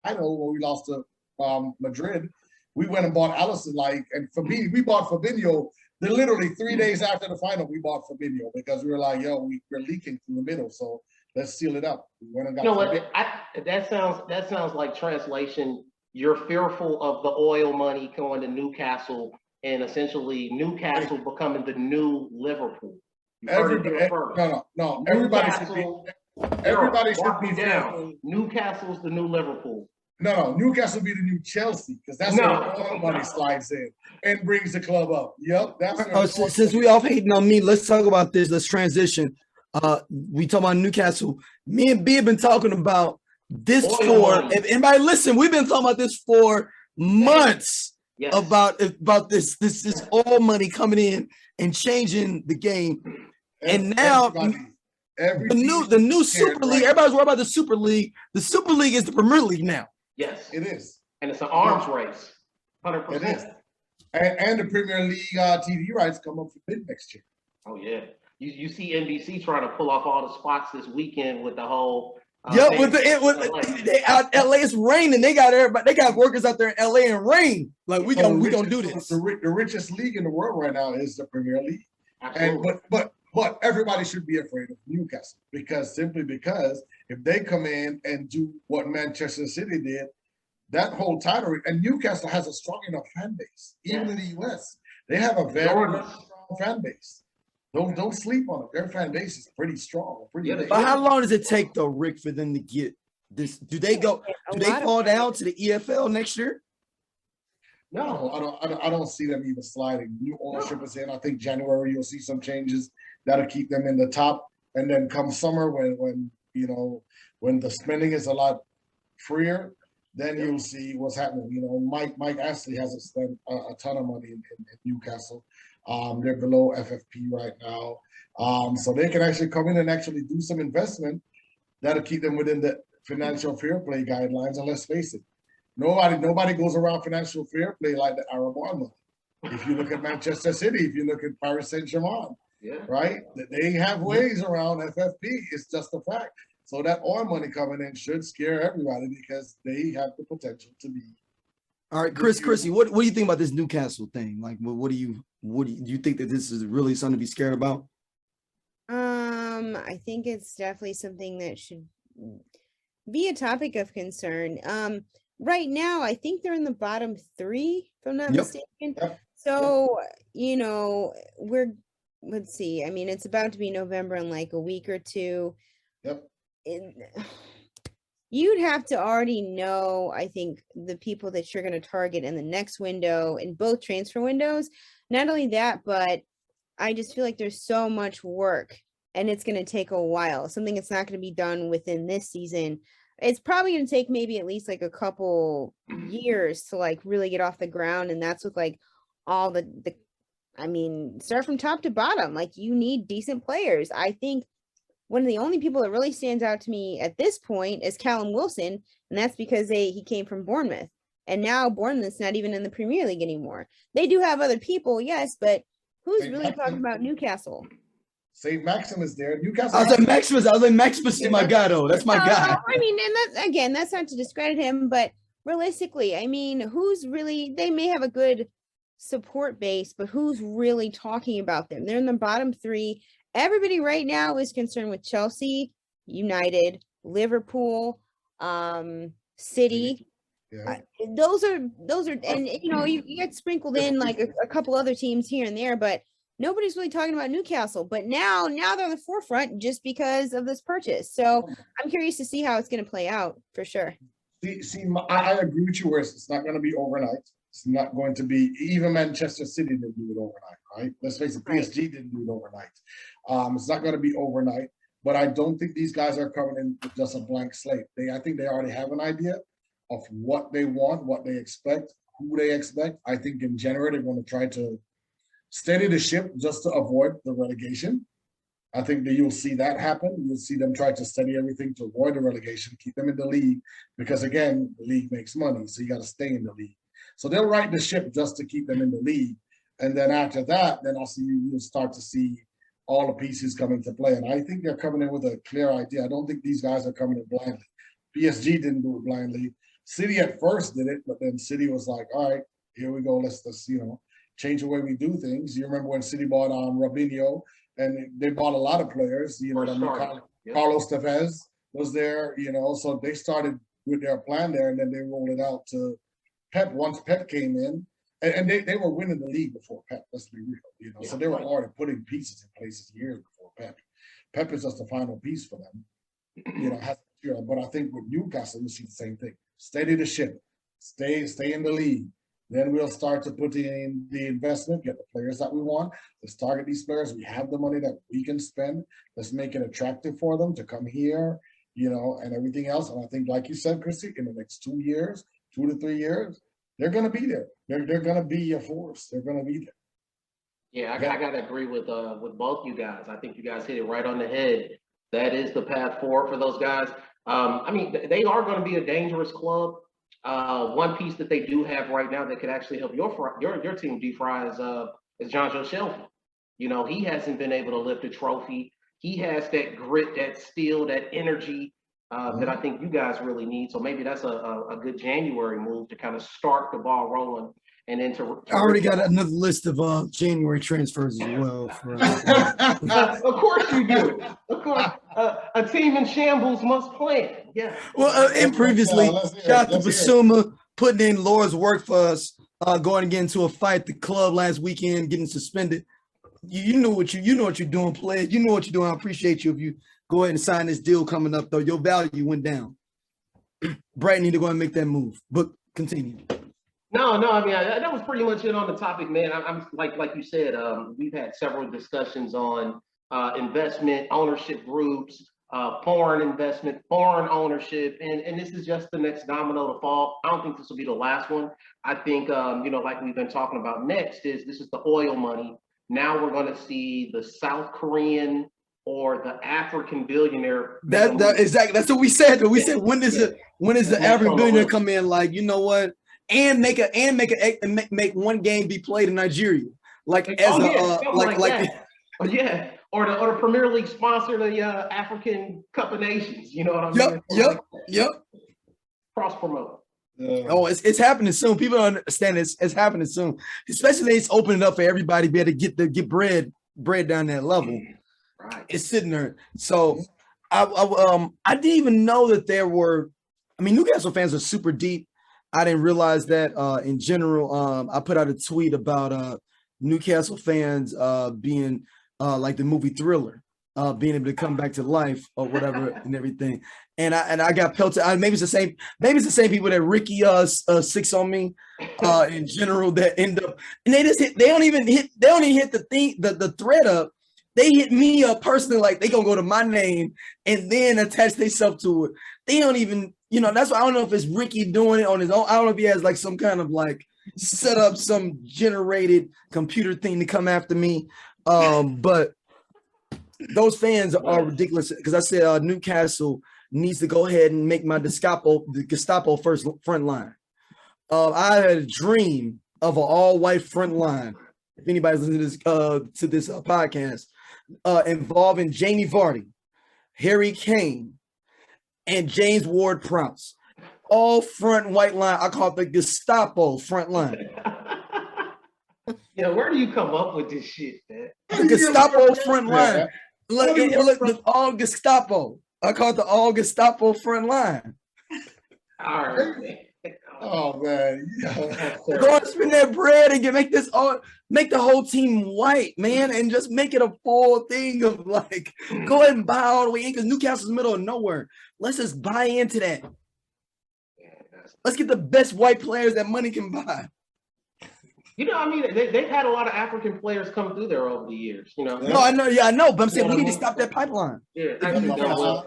I know when we lost to Madrid, we went and bought Allison, and Fabinho, we bought Fabinho. Then literally 3 days after the final, we bought Fabinho because we were like, yo, we're leaking through the middle, so let's seal it up. We went and got that sounds like translation. You're fearful of the oil money going to Newcastle and essentially Newcastle becoming the new Liverpool. No. Everybody should be down. Newcastle's the new Liverpool. No, Newcastle be the new Chelsea because that's where the oil money slides in and brings the club up. Yep, that's since we all hating on me, let's talk about this. Let's transition. We talk about Newcastle. Me and B have been talking about this if anybody listen, we've been talking about this for months. Yes. About this oil money coming in and changing the game. And now the new Super League, everybody's worried about the Super League. The Super League is the Premier League now. Yes, it is. And it's an arms race. 100%. It is. And the Premier League TV rights come up for bid next year. Oh, yeah. You see NBC trying to pull off all the spots this weekend with the whole they out LA, it's raining. They got everybody. They got workers out there in LA and rain. Like we gonna do this. The richest league in the world right now is the Premier League. Absolutely. And but everybody should be afraid of Newcastle because if they come in and do what Manchester City did, that whole title, and Newcastle has a strong enough fan base, even in the US. They have a very strong fan base. Don't sleep on it. Their fan base is pretty strong. But how long does it take though, Rick, for them to get this? Do they fall down to the EFL next year? No, I don't see them even sliding. New ownership is in. I think January you'll see some changes that'll keep them in the top. And then come summer when the spending is a lot freer, then you'll see what's happening. Mike Ashley hasn't spent a ton of money in Newcastle. They're below FFP right now. So they can actually come in and actually do some investment that'll keep them within the financial fair play guidelines. And let's face it, nobody goes around financial fair play like the Arab money. If you look at Manchester City, if you look at Paris Saint-Germain, right? They have ways around FFP. It's just a fact. So that oil money coming in should scare everybody because they have the potential to be. All right, Chrissy, what do you think about this Newcastle thing? Like, do you think that this is really something to be scared about? I think it's definitely something that should be a topic of concern. Right now, I think they're in the bottom 3, if I'm not mistaken. Yep. So, let's see. I mean, it's about to be November in like a week or two. Yep. You'd have to already know, I think, the people that you're going to target in the next window, in both transfer windows. Not only that, but I just feel like there's so much work and it's going to take a while. Something that's not going to be done within this season. It's probably going to take maybe at least like a couple years to like really get off the ground. And that's with like all start from top to bottom. Like you need decent players. I think one of the only people that really stands out to me at this point is Callum Wilson, and that's because he came from Bournemouth. And now Bournemouth's not even in the Premier League anymore. They do have other people, yes, but who's really talking about Newcastle? St. Maximus is there. Newcastle. I was like Maximus is my guy, though. That's my guy. I mean, and that's not to discredit him, but realistically, I mean, who's really? They may have a good support base, but who's really talking about them? They're in the bottom 3. Everybody right now is concerned with Chelsea, United, Liverpool, City. Yeah. Those are, and you get sprinkled in like a couple other teams here and there, but nobody's really talking about Newcastle. But now they're on the forefront just because of this purchase. So I'm curious to see how it's going to play out for sure. I agree with you where it's not going to be overnight. It's not going to be, even Manchester City didn't do it overnight, right? Let's face it, PSG didn't do it overnight. It's not going to be overnight, but I don't think these guys are coming in with just a blank slate. I think they already have an idea of what they want, what they expect, who they expect. I think in January, they're going to try to steady the ship just to avoid the relegation. I think that you'll see that happen. You'll see them try to steady everything to avoid the relegation, keep them in the league, because again, the league makes money, so you got to stay in the league. So they'll right the ship just to keep them in the league. And then after that, then you'll start to see all the pieces come into play. And I think they're coming in with a clear idea. I don't think these guys are coming in blindly. PSG didn't do it blindly. City at first did it, but then City was like, all right, here we go. Let's change the way we do things. You remember when City bought Robinho, and they bought a lot of players. Carlos Tevez was there. So they started with their plan there, and then they rolled it out to Pep once Pep came in, and they were winning the league before Pep. Let's be real. So they were already putting pieces in places years before Pep. Pep is just the final piece for them. But I think with Newcastle, you see the same thing. Steady the ship, stay in the league. Then we'll start to put in the investment, get the players that we want. Let's target these players. We have the money that we can spend. Let's make it attractive for them to come here, and everything else. And I think, like you said, Christy, in the next 2 years, 2 to 3 years, they're going to be there. They're going to be a force. They're going to be there. Yeah, I got to agree with both you guys. I think you guys hit it right on the head. That is the path forward for those guys. They are going to be a dangerous club. One piece that they do have right now that could actually help your team, D-Fry, is Jonjo Shelby. He hasn't been able to lift a trophy. He has that grit, that steel, that energy that I think you guys really need. So maybe that's a good January move to kind of start the ball rolling. And then I already got another list of January transfers as well. Of course you do. Of course, a team in shambles must plan. Yeah. Well, and previously, shout out to Basuma putting in Laura's work for us, going again to a fight at the club last weekend, getting suspended. You know what you're doing, players. You know what you're doing. I appreciate you if you go ahead and sign this deal coming up, though. Your value went down. Brighton need to go and make that move. But continue. No, that was pretty much it on the topic, man. I'm like you said, we've had several discussions on investment, ownership groups, foreign investment, foreign ownership, and this is just the next domino to fall. I don't think this will be the last one. I think, like we've been talking about next this is the oil money. Now we're going to see the South Korean or the African billionaire. Exactly. That's what we said. We said, when is the African billionaire come in? Like, you know what? And make one game be played in Nigeria, or the Premier League sponsor the African Cup of Nations. You know what I mean? Yep. Cross promote. Oh, it's happening soon. People don't understand it's happening soon. Especially it's opening up for everybody to be able to get bread down that level. Right. It's sitting there. So I didn't even know that there were. Newcastle fans are super deep. I didn't realize that in general. I put out a tweet about Newcastle fans being like the movie Thriller, being able to come back to life or whatever and everything. And I got pelted. Maybe it's the same people that Ricky six on me in general that end up, and they don't even hit the thread up. They hit me up personally, like they gonna go to my name and then attach themselves to it. They don't even, that's why I don't know if it's Ricky doing it on his own. I don't know if he has like some kind of like set up some generated computer thing to come after me. But those fans are ridiculous because I said Newcastle needs to go ahead and make the Gestapo first front line. I had a dream of an all-white front line. If anybody's listening to this podcast, involving Jamie Vardy, Harry Kane, and James Ward-Prowse, all front white line. I call it the Gestapo front line. Yeah, where do you come up with this shit, man? The Gestapo front line. Look, all Gestapo. I call it the all Gestapo front line. All right, man. Oh man, go and spend that bread and make the whole team white, man, and just make it a full thing of like go ahead and buy all the way in because Newcastle's middle of nowhere. Let's just buy into that. Let's get the best white players that money can buy. They've had a lot of African players come through there over the years. No, I know. Yeah, I know. But I'm saying we need to stop that pipeline. Yeah, Diallo.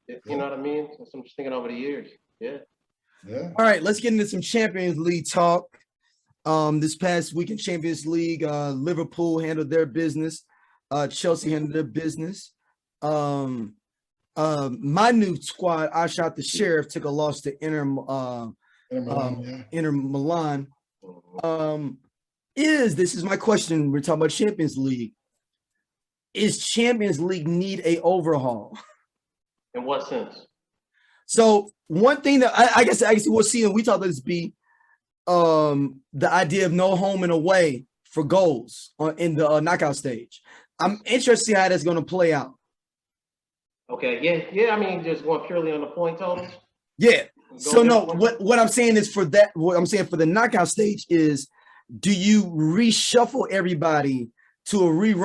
You know what I mean? So I'm just thinking over the years. Yeah. All right, let's get into some Champions League talk. This past week in Champions League, Liverpool handled their business. Chelsea handled their business. My new squad, I Shot the Sheriff, took a loss to Inter Milan. This is my question. We're talking about Champions League. is Champions League need a overhaul? In what sense? So one thing that I guess we'll see, and we talked about this, be the idea of no home and away for goals in the knockout stage. I'm interested to see how that's going to play out. Okay, yeah. I mean, just going purely on the point totals. Yeah. So no, what I'm saying is for that, what I'm saying for the knockout stage is, do you reshuffle everybody to a rerun